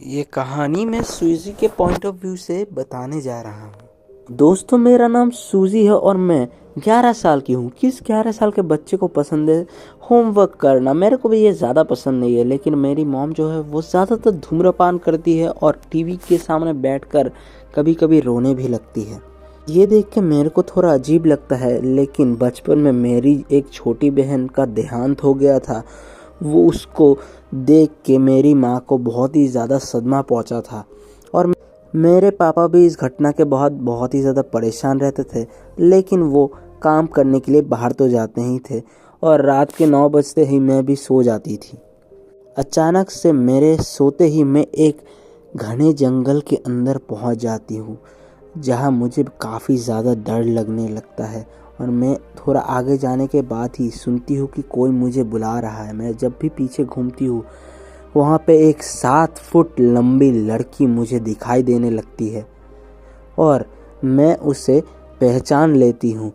ये कहानी मैं सूजी के पॉइंट ऑफ व्यू से बताने जा रहा हूँ। दोस्तों, मेरा नाम सूजी है और मैं 11 साल की हूँ। किस 11 साल के बच्चे को पसंद है होमवर्क करना? मेरे को भी ये ज़्यादा पसंद नहीं है, लेकिन मेरी मॉम जो है वो ज़्यादातर धूम्रपान करती है और टीवी के सामने बैठकर कभी कभी रोने भी लगती है। ये देख के मेरे को थोड़ा अजीब लगता है, लेकिन बचपन में मेरी एक छोटी बहन का देहांत हो गया था। वो उसको देख के मेरी माँ को बहुत ही ज़्यादा सदमा पहुँचा था और मेरे पापा भी इस घटना के बहुत ही ज़्यादा परेशान रहते थे। लेकिन वो काम करने के लिए बाहर तो जाते ही थे और रात के 9 बजते ही मैं भी सो जाती थी। अचानक से मेरे सोते ही मैं एक घने जंगल के अंदर पहुंच जाती हूँ, जहाँ मुझे काफ़ी ज़्यादा डर लगने लगता है और मैं थोड़ा आगे जाने के बाद ही सुनती हूँ कि कोई मुझे बुला रहा है। मैं जब भी पीछे घूमती हूँ, वहाँ पे एक 7 फुट लंबी लड़की मुझे दिखाई देने लगती है और मैं उसे पहचान लेती हूँ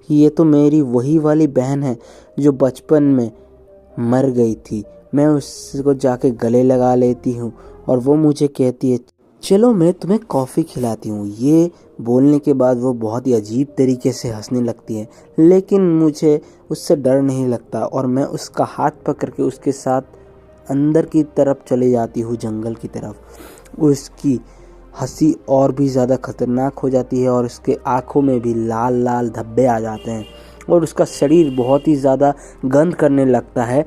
कि ये तो मेरी वही वाली बहन है जो बचपन में मर गई थी। मैं उसको जाके गले लगा लेती हूँ और वो मुझे कहती है, चलो मैं तुम्हें कॉफ़ी खिलाती हूँ। ये बोलने के बाद वो बहुत ही अजीब तरीके से हंसने लगती है, लेकिन मुझे उससे डर नहीं लगता और मैं उसका हाथ पकड़ के उसके साथ अंदर की तरफ चले जाती हूँ, जंगल की तरफ। उसकी हंसी और भी ज़्यादा खतरनाक हो जाती है और उसके आँखों में भी लाल लाल धब्बे आ जाते हैं और उसका शरीर बहुत ही ज़्यादा गंध करने लगता है,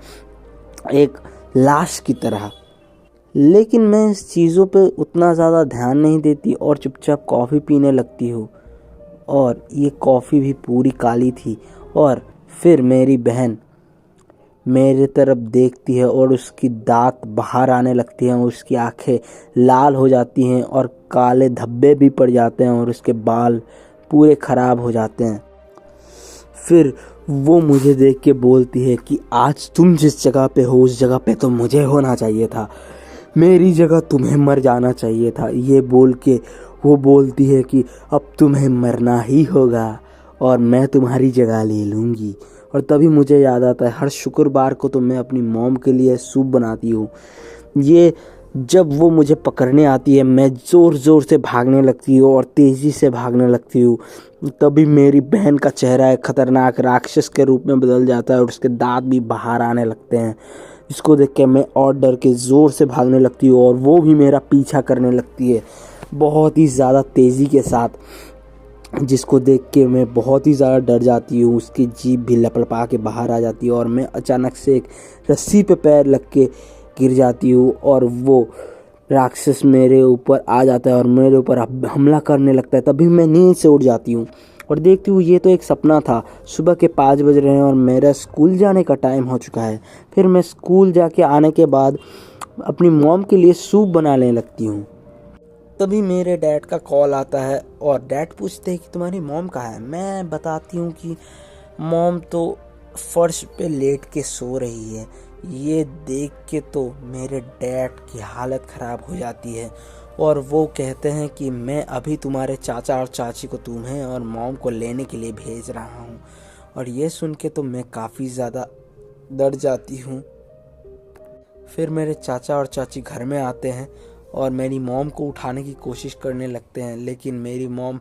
एक लाश की तरह। लेकिन मैं इस चीज़ों पे उतना ज़्यादा ध्यान नहीं देती और चुपचाप कॉफ़ी पीने लगती हूँ। और ये कॉफ़ी भी पूरी काली थी। और फिर मेरी बहन मेरे तरफ देखती है और उसकी दांत बाहर आने लगती हैं, उसकी आंखें लाल हो जाती हैं और काले धब्बे भी पड़ जाते हैं और उसके बाल पूरे ख़राब हो जाते हैं। फिर वो मुझे देख के बोलती है कि आज तुम जिस जगह पे हो उस जगह पे तो मुझे होना चाहिए था, मेरी जगह तुम्हें मर जाना चाहिए था। ये बोल के वो बोलती है कि अब तुम्हें मरना ही होगा और मैं तुम्हारी जगह ले लूँगी। और तभी मुझे याद आता है, हर शुक्रवार को तो मैं अपनी मॉम के लिए सूप बनाती हूँ। ये जब वो मुझे पकड़ने आती है, मैं ज़ोर ज़ोर से भागने लगती हूँ और तेज़ी से भागने लगती हूँ। तभी मेरी बहन का चेहरा एक खतरनाक राक्षस के रूप में बदल जाता है और उसके दांत भी बाहर आने लगते हैं। इसको देख के मैं और डर के ज़ोर से भागने लगती हूँ और वो भी मेरा पीछा करने लगती है बहुत ही ज़्यादा तेज़ी के साथ, जिसको देख के मैं बहुत ही ज़्यादा डर जाती हूँ। उसकी जीभ भी लपलपा के बाहर आ जाती है और मैं अचानक से एक रस्सी पे पैर लग के गिर जाती हूँ और वो राक्षस मेरे ऊपर आ जाता है और मेरे ऊपर हमला करने लगता है। तभी मैं नींद से उठ जाती हूँ और देखती हूँ ये तो एक सपना था। सुबह के 5 बज रहे हैं और मेरा स्कूल जाने का टाइम हो चुका है। फिर मैं स्कूल जाके आने के बाद अपनी मॉम के लिए सूप बनाने लगती हूँ। तभी मेरे डैड का कॉल आता है और डैड पूछते हैं कि तुम्हारी मॉम कहाँ है। मैं बताती हूँ कि मॉम तो फर्श पे लेट के सो रही है। ये देख के तो मेरे डैड की हालत ख़राब हो जाती है और वो कहते हैं कि मैं अभी तुम्हारे चाचा और चाची को तुम्हें और मॉम को लेने के लिए भेज रहा हूँ। और ये सुन के तो मैं काफ़ी ज़्यादा डर जाती हूँ। फिर मेरे चाचा और चाची घर में आते हैं और मेरी मॉम को उठाने की कोशिश करने लगते हैं, लेकिन मेरी मॉम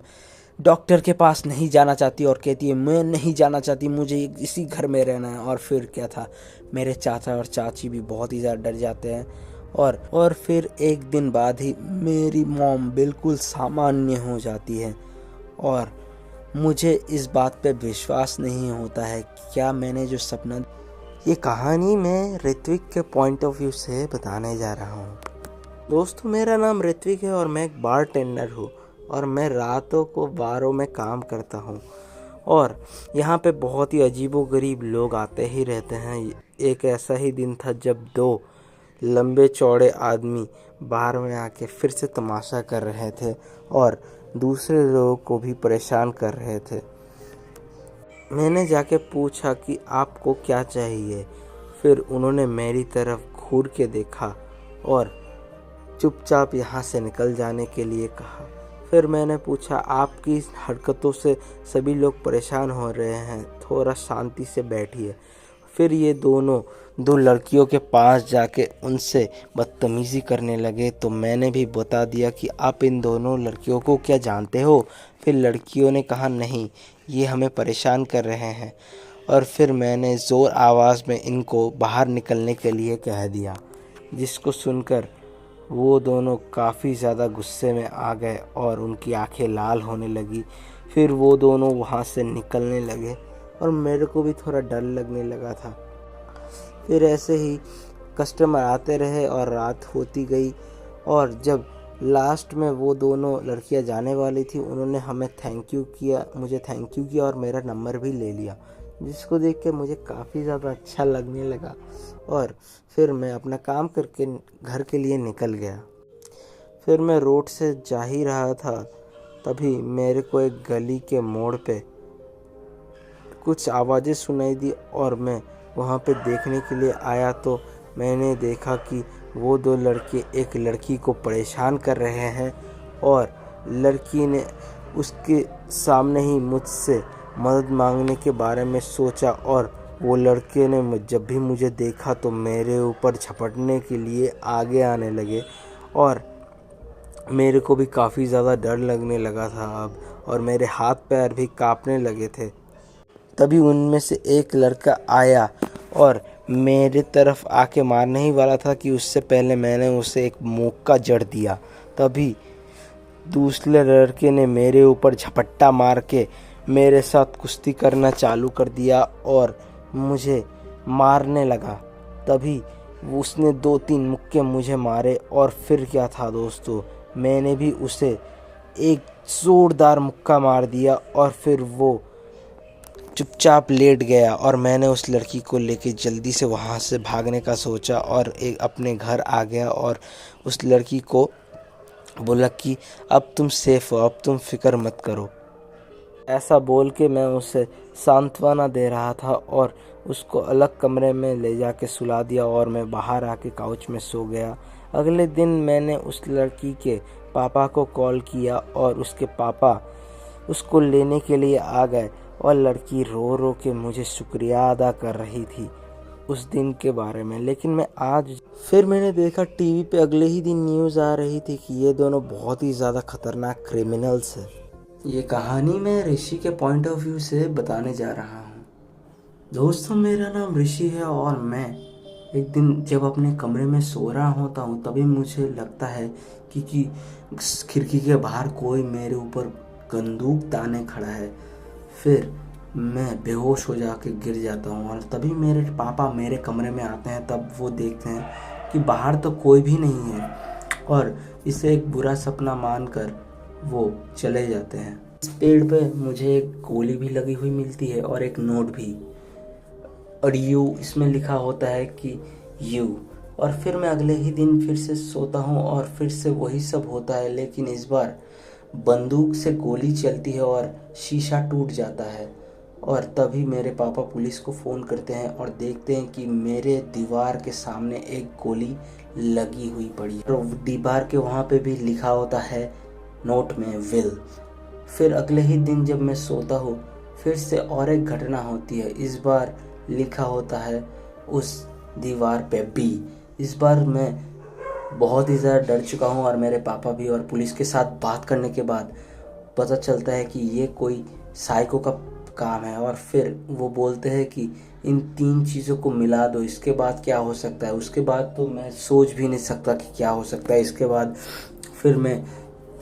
डॉक्टर के पास नहीं जाना चाहती और कहती है मैं नहीं जाना चाहती, मुझे इसी घर में रहना है। और फिर क्या था, मेरे चाचा और चाची भी बहुत ही ज़्यादा डर जाते हैं और फिर एक दिन बाद ही मेरी मॉम बिल्कुल सामान्य हो जाती है और मुझे इस बात पे विश्वास नहीं होता है कि क्या मैंने जो सपना। ये कहानी मैं ऋत्विक के पॉइंट ऑफ व्यू से बताने जा रहा हूँ। दोस्तों, मेरा नाम ऋत्विक है और मैं एक बारटेंडर हूँ और मैं रातों को बारों में काम करता हूँ और यहाँ पे बहुत ही अजीबोगरीब लोग आते ही रहते हैं। एक ऐसा ही दिन था जब 2 लंबे चौड़े आदमी बार में आके फिर से तमाशा कर रहे थे और दूसरे लोगों को भी परेशान कर रहे थे। मैंने जाके पूछा कि आपको क्या चाहिए। फिर उन्होंने मेरी तरफ घूर के देखा और चुपचाप यहाँ से निकल जाने के लिए कहा। फिर मैंने पूछा, आपकी हरकतों से सभी लोग परेशान हो रहे हैं, थोड़ा शांति से बैठिए। फिर ये दोनों दो लड़कियों के पास जाके उनसे बदतमीज़ी करने लगे। तो मैंने भी बता दिया कि आप इन दोनों लड़कियों को क्या जानते हो। फिर लड़कियों ने कहा नहीं, ये हमें परेशान कर रहे हैं। और फिर मैंने ज़ोर आवाज़ में इनको बाहर निकलने के लिए कह दिया, जिसको सुनकर वो दोनों काफ़ी ज़्यादा गुस्से में आ गए और उनकी आंखें लाल होने लगी। फिर वो दोनों वहाँ से निकलने लगे और मेरे को भी थोड़ा डर लगने लगा था। फिर ऐसे ही कस्टमर आते रहे और रात होती गई। और जब लास्ट में वो दोनों लड़कियां जाने वाली थी, उन्होंने हमें मुझे थैंक यू किया और मेरा नंबर भी ले लिया, जिसको देख के मुझे काफ़ी ज़्यादा अच्छा लगने लगा। और फिर मैं अपना काम करके घर के लिए निकल गया। फिर मैं रोड से जा ही रहा था, तभी मेरे को एक गली के मोड़ पे कुछ आवाज़ें सुनाई दी और मैं वहाँ पे देखने के लिए आया। तो मैंने देखा कि वो दो लड़के एक लड़की को परेशान कर रहे हैं और लड़की ने उसके सामने ही मुझसे मदद मांगने के बारे में सोचा। और वो लड़के ने जब भी मुझे देखा तो मेरे ऊपर झपटने के लिए आगे आने लगे और मेरे को भी काफ़ी ज़्यादा डर लगने लगा था अब, और मेरे हाथ पैर भी कांपने लगे थे। तभी उनमें से एक लड़का आया और मेरे तरफ आके मारने ही वाला था कि उससे पहले मैंने उसे एक मुक्का जड़ दिया। तभी दूसरे लड़के ने मेरे ऊपर झपट्टा मार के मेरे साथ कुश्ती करना चालू कर दिया और मुझे मारने लगा। तभी उसने 2-3 मुक्के मुझे मारे और फिर क्या था दोस्तों, मैंने भी उसे एक ज़ोरदार मुक्का मार दिया और फिर वो चुपचाप लेट गया। और मैंने उस लड़की को लेके जल्दी से वहाँ से भागने का सोचा और अपने घर आ गया और उस लड़की को बोला कि अब तुम सेफ हो, अब तुम फिक्र मत करो। ऐसा बोल के मैं उसे सांत्वना दे रहा था और उसको अलग कमरे में ले जाके सुला दिया और मैं बाहर आके काउच में सो गया। अगले दिन मैंने उस लड़की के पापा को कॉल किया और उसके पापा उसको लेने के लिए आ गए और लड़की रो रो के मुझे शुक्रिया अदा कर रही थी उस दिन के बारे में। लेकिन फिर मैंने देखा टीवी पे अगले ही दिन न्यूज़ आ रही थी कि ये दोनों बहुत ही ज़्यादा खतरनाक क्रिमिनल्स हैं। ये कहानी मैं ऋषि के पॉइंट ऑफ व्यू से बताने जा रहा हूँ। दोस्तों, मेरा नाम ऋषि है और मैं एक दिन जब अपने कमरे में सो रहा होता हूँ तभी मुझे लगता है कि खिड़की के बाहर कोई मेरे ऊपर बंदूक ताने खड़ा है। फिर मैं बेहोश हो जाके गिर जाता हूँ और तभी मेरे पापा मेरे कमरे में आते हैं। तब वो देखते हैं कि बाहर तो कोई भी नहीं है और इसे एक बुरा सपना मानकर वो चले जाते हैं। इस पेड़ पे मुझे एक गोली भी लगी हुई मिलती है और एक नोट भी, और यू इसमें लिखा होता है कि यू। और फिर मैं अगले ही दिन फिर से सोता हूँ और फिर से वही सब होता है, लेकिन इस बार बंदूक से गोली चलती है और शीशा टूट जाता है। और तभी मेरे पापा पुलिस को फ़ोन करते हैं और देखते हैं कि मेरे दीवार के सामने एक गोली लगी हुई पड़ी है और दीवार के वहाँ पे भी लिखा होता है नोट में विल। फिर अगले ही दिन जब मैं सोता हूँ फिर से और एक घटना होती है। इस बार लिखा होता है उस दीवार पे बी। इस बार मैं बहुत ही ज़्यादा डर चुका हूँ और मेरे पापा भी, और पुलिस के साथ बात करने के बाद पता चलता है कि ये कोई साइको का काम है। और फिर वो बोलते हैं कि इन 3 चीज़ों को मिला दो, इसके बाद क्या हो सकता है। उसके बाद तो मैं सोच भी नहीं सकता कि क्या हो सकता है। इसके बाद फिर मैं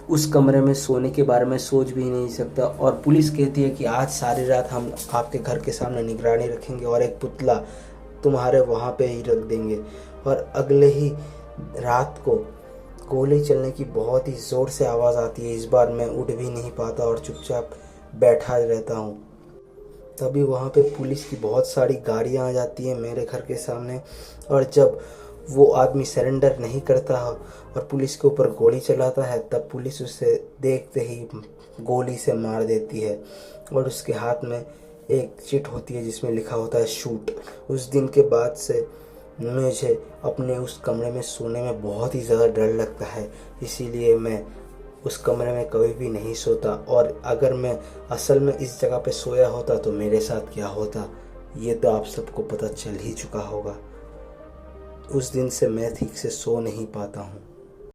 उस कमरे में सोने के बारे में सोच भी नहीं सकता। और पुलिस कहती है कि आज सारी रात हम आपके घर के सामने निगरानी रखेंगे और एक पुतला तुम्हारे वहाँ पे ही रख देंगे। और अगले ही रात को गोली चलने की बहुत ही ज़ोर से आवाज़ आती है। इस बार मैं उठ भी नहीं पाता और चुपचाप बैठा रहता हूँ। तभी वहाँ पे पुलिस की बहुत सारी गाड़ियाँ आ जाती हैं मेरे घर के सामने, और जब वो आदमी सरेंडर नहीं करता और पुलिस के ऊपर गोली चलाता है तब पुलिस उसे देखते ही गोली से मार देती है। और उसके हाथ में एक चिट होती है जिसमें लिखा होता है शूट। उस दिन के बाद से मुझे अपने उस कमरे में सोने में बहुत ही ज़्यादा डर लगता है, इसीलिए मैं उस कमरे में कभी भी नहीं सोता। और अगर मैं असल में इस जगह पे सोया होता तो मेरे साथ क्या होता ये तो आप सबको पता चल ही चुका होगा। उस दिन से मैं ठीक से सो नहीं पाता हूँ।